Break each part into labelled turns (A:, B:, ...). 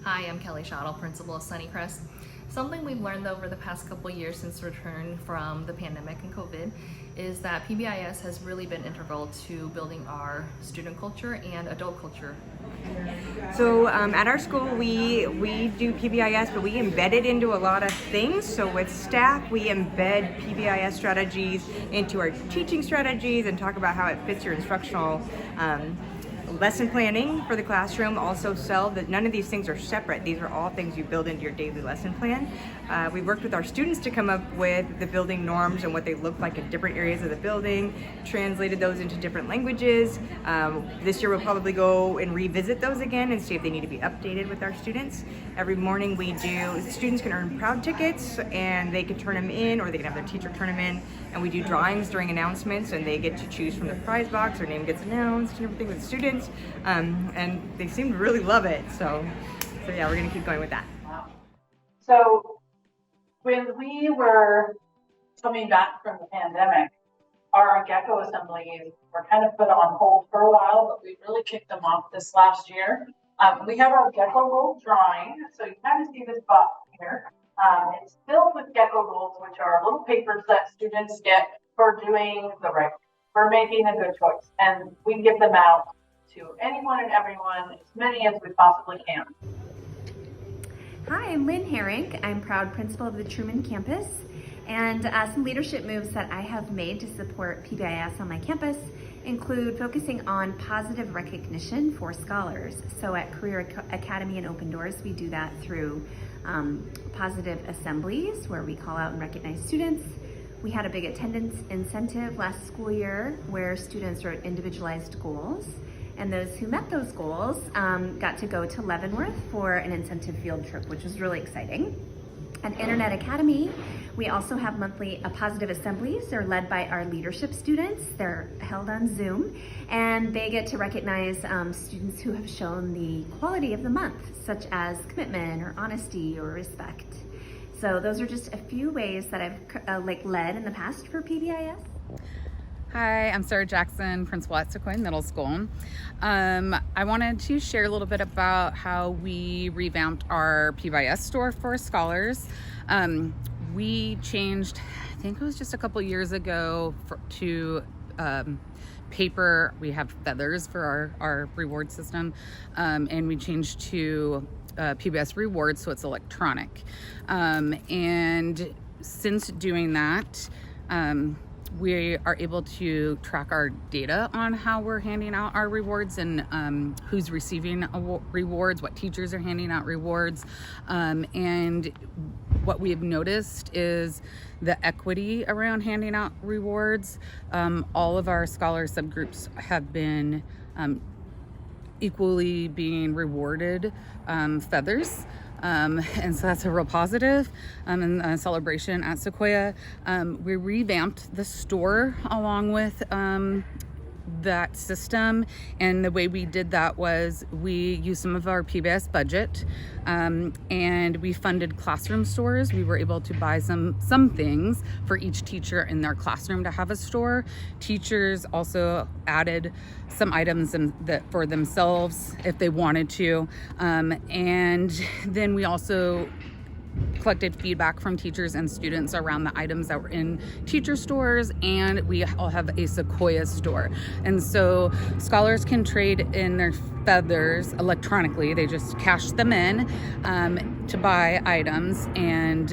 A: Hi, I'm Kelly Schottle, principal of Sunnycrest. Something we've learned over the past couple years since return from the pandemic and COVID is that PBIS has really been integral to building our student culture and adult culture.
B: So at our school, we do PBIS, but we embed it into a lot of things. So with staff, we embed PBIS strategies into our teaching strategies and talk about how it fits your instructional lesson planning for the classroom. Also sell that none of these things are separate. These are all things you build into your daily lesson plan. We worked with our students to come up with the building norms and what they look like in different areas of the building, translated those into different languages. This year we'll probably go and revisit those again and see if they need to be updated with our students. Every morning students can earn proud tickets and they can turn them in, or they can have their teacher turn them in, and we do drawings during announcements and they get to choose from the prize box. Their name gets announced and everything with students, and they seem to really love it. So yeah, we're gonna keep going with that.
C: So when we were coming back from the pandemic, our Gecko assemblies were kind of put on hold for a while, but we really kicked them off this last year. We have our Gecko roll drawing, so you kind of see this box here. It's filled with Gecko rolls, which are little papers that students get for doing the right, for making a good choice, and we give them out to anyone and everyone, as many as we possibly can.
D: Hi, I'm Lynn Herrick. I'm proud principal of the Truman campus, and some leadership moves that I have made to support PBIS on my campus include focusing on positive recognition for scholars. So at Career Academy and Open Doors, we do that through positive assemblies where we call out and recognize students. We had a big attendance incentive last school year where students wrote individualized goals, and those who met those goals got to go to Leavenworth for an incentive field trip, which was really exciting. At Internet Academy, we also have monthly positive assemblies. They're led by our leadership students. They're held on Zoom, and they get to recognize students who have shown the quality of the month, such as commitment or honesty or respect. So those are just a few ways that I've led in the past for PBIS.
E: Hi, I'm Sarah Jackson, principal at Sequoia Middle School. I wanted to share a little bit about how we revamped our PBIS store for scholars. We changed, I think it was just a couple years ago, to paper. We have feathers for our reward system, and we changed to PBIS rewards, so it's electronic. And since doing that, we are able to track our data on how we're handing out our rewards and who's receiving rewards, what teachers are handing out rewards. And what we have noticed is the equity around handing out rewards. All of our scholar subgroups have been equally being rewarded feathers. And so that's a real positive and a celebration at Sequoia. We revamped the store along with that system, and the way we did that was we used some of our PBIS budget and we funded classroom stores. We were able to buy some things for each teacher in their classroom to have a store. Teachers also added some items for themselves if they wanted to, and then we also collected feedback from teachers and students around the items that were in teacher stores, and we all have a Sequoia store. And so scholars can trade in their feathers electronically. They just cash them in to buy items, and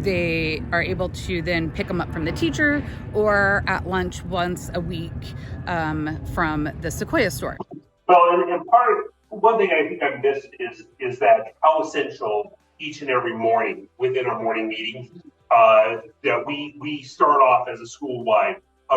E: they are able to then pick them up from the teacher or at lunch once a week from the Sequoia store.
F: Well, and one thing I think I missed is that how essential each and every morning within our morning meetings that we start off as a school-wide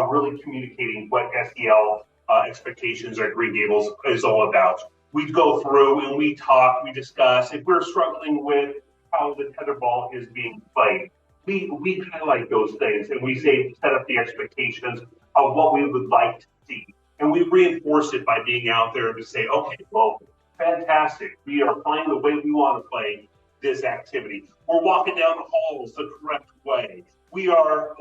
F: really communicating what SEL expectations at Green Gables is all about. We go through and we talk, we discuss. If we're struggling with how the tetherball is being played, we highlight those things and we set up the expectations of what we would like to see. And we reinforce it by being out there to say, okay, well, fantastic. We are playing the way we want to play this activity. We're walking down the halls the correct way. We are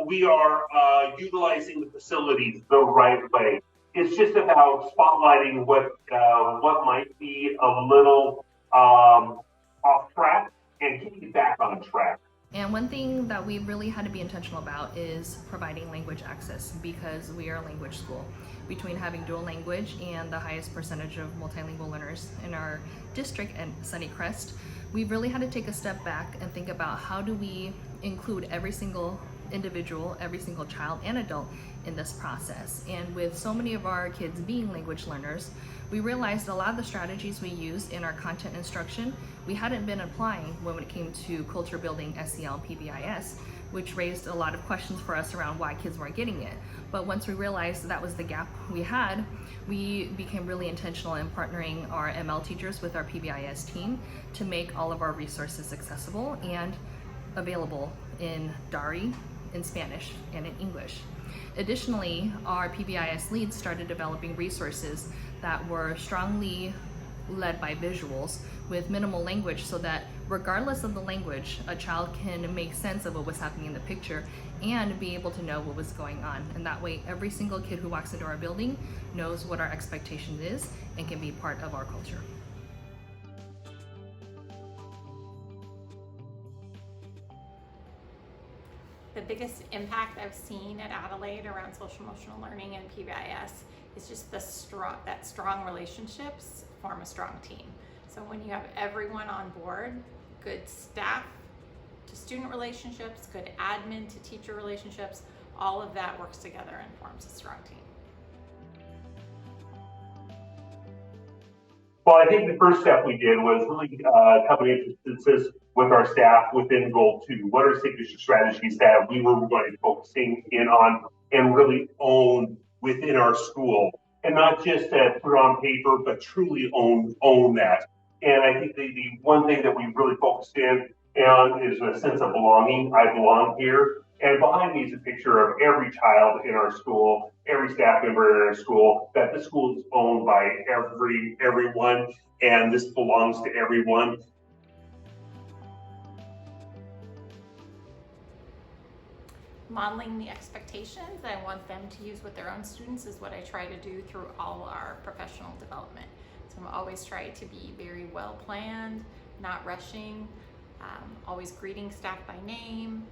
F: utilizing the facilities the right way. it's just about spotlighting what might be a little off track and getting it back on track.
A: And one thing that we really had to be intentional about is providing language access, because we are a language school. Between having dual language and the highest percentage of multilingual learners in our district and Sunnycrest, we really had to take a step back and think about how do we include every single individual, every single child and adult in this process. And with so many of our kids being language learners, we realized a lot of the strategies we use in our content instruction, we hadn't been applying when it came to culture building, SEL, and PBIS, which raised a lot of questions for us around why kids weren't getting it. But once we realized that was the gap we had, we became really intentional in partnering our ML teachers with our PBIS team to make all of our resources accessible and available in Dari, in Spanish, and in English. Additionally, our PBIS leads started developing resources that were strongly led by visuals with minimal language, so that regardless of the language, a child can make sense of what was happening in the picture and be able to know what was going on. And that way, every single kid who walks into our building knows what our expectation is and can be part of our culture.
G: The biggest impact I've seen at Adelaide around social emotional learning and PBIS is just that strong relationships form a strong team. So when you have everyone on board, good staff to student relationships, good admin to teacher relationships, all of that works together and forms a strong team.
F: Well, I think the first step we did was really coming into consensus with our staff within Goal 2. What are signature strategies that we were going to be focusing in on and really own within our school? And not just put it on paper, but truly own that. And I think the one thing that we really focused in on is a sense of belonging. I belong here. And behind me is a picture of every child in our school, every staff member in our school, that the school is owned by everyone, and this belongs to everyone.
G: Modeling the expectations I want them to use with their own students is what I try to do through all our professional development. So I'm always trying to be very well planned, not rushing, always greeting staff by name,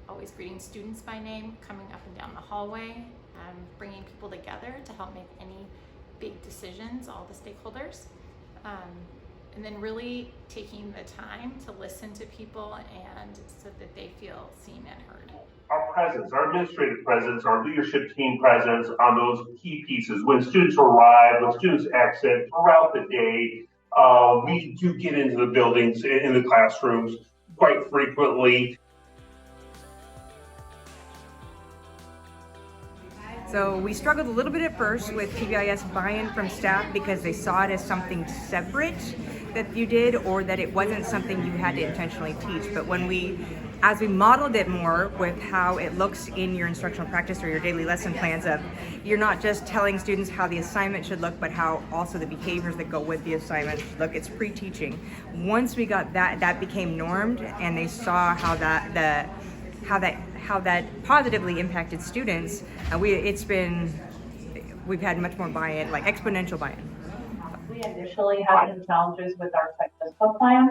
G: always greeting students by name, coming up and down the hallway, bringing people together to help make any big decisions, all the stakeholders. And then really taking the time to listen to people and so that they feel seen and heard.
F: Our presence, our administrative presence, our leadership team presence on those key pieces. When students arrive, when students exit, throughout the day, we do get into the buildings, in the classrooms quite frequently.
B: So we struggled a little bit at first with PBIS buy-in from staff because they saw it as something separate that you did, or that it wasn't something you had to intentionally teach. But as we modeled it more with how it looks in your instructional practice or your daily lesson plans, of you're not just telling students how the assignment should look, but how also the behaviors that go with the assignment should look. It's pre-teaching. Once we got that became normed, and they saw how that positively impacted students, we've had much more buy-in, like exponential buy-in.
C: We initially had some challenges with our tech discipline plan,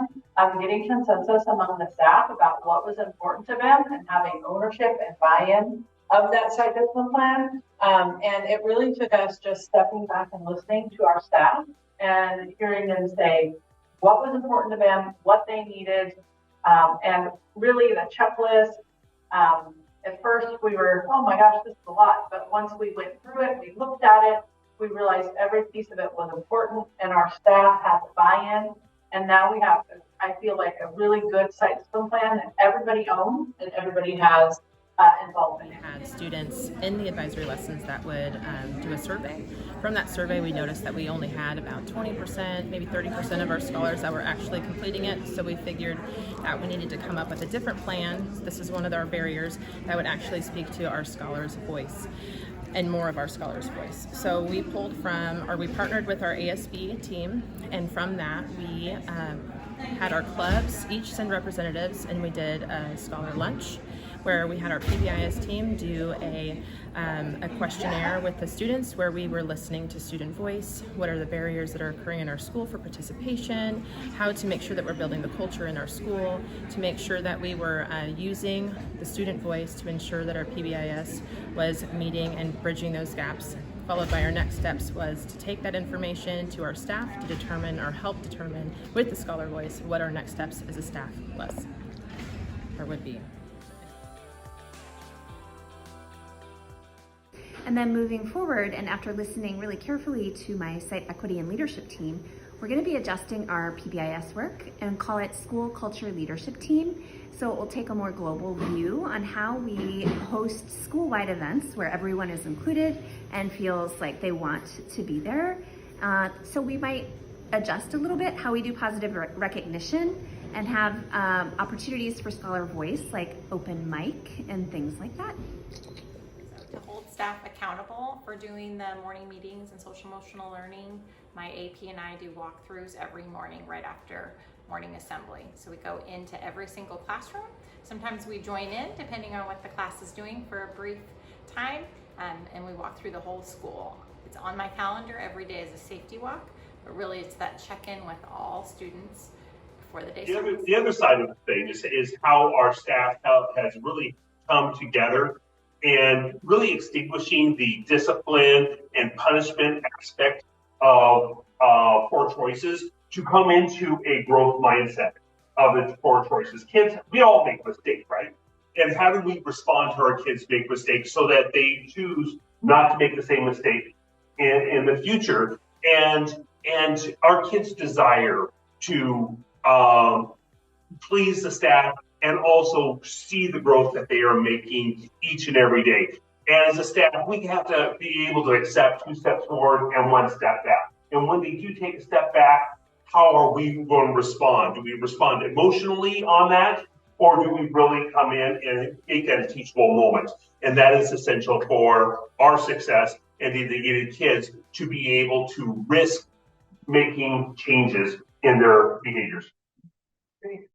C: getting consensus among the staff about what was important to them and having ownership and buy-in of that site discipline plan. And it really took us just stepping back and listening to our staff and hearing them say what was important to them, what they needed, and really the checklist. At first we were, oh my gosh, this is a lot. But once we went through it, we looked at it, we realized every piece of it was important, and our staff had the buy-in. And now we have, I feel like, a really good site discipline plan that everybody owns and everybody has involvement.
H: We had students in the advisory lessons that would do a survey. From that survey, we noticed that we only had about 20%, maybe 30% of our scholars that were actually completing it. So we figured that we needed to come up with a different plan. This is one of our barriers that would actually speak to our scholars' voice and more of our scholars' voice. So we partnered with our ASB team, and from that we had our clubs each send representatives, and we did a scholar lunch. where we had our PBIS team do a questionnaire with the students where we were listening to student voice, what are the barriers that are occurring in our school for participation, how to make sure that we're building the culture in our school, to make sure that we were using the student voice to ensure that our PBIS was meeting and bridging those gaps. Followed by our next steps was to take that information to our staff to determine or help determine with the Scholar Voice what our next steps as a staff was or would be.
D: And then moving forward, and after listening really carefully to my site equity and leadership team, we're going to be adjusting our PBIS work and call it School Culture Leadership Team. So it will take a more global view on how we host school-wide events where everyone is included and feels like they want to be there. So we might adjust a little bit how we do positive recognition and have opportunities for scholar voice, like open mic and things like that.
G: To hold staff accountable for doing the morning meetings and social emotional learning, my AP and I do walkthroughs every morning right after morning assembly. So we go into every single classroom. Sometimes we join in depending on what the class is doing for a brief time, and we walk through the whole school. It's on my calendar every day as a safety walk, but really it's that check-in with all students before the day starts.
F: The other side of the thing is how our staff has really come together and really extinguishing the discipline and punishment aspect of poor choices to come into a growth mindset of the poor choices. Kids, we all make mistakes, right? And how do we respond to our kids' make mistakes so that they choose not to make the same mistake in the future? And our kids' desire to please the staff and also see the growth that they are making each and every day. And as a staff, we have to be able to accept 2 steps forward and 1 step back. And when they do take a step back, how are we going to respond? Do we respond emotionally on that? Or do we really come in and make that a teachable moment? And that is essential for our success and the dedicated kids to be able to risk making changes in their behaviors.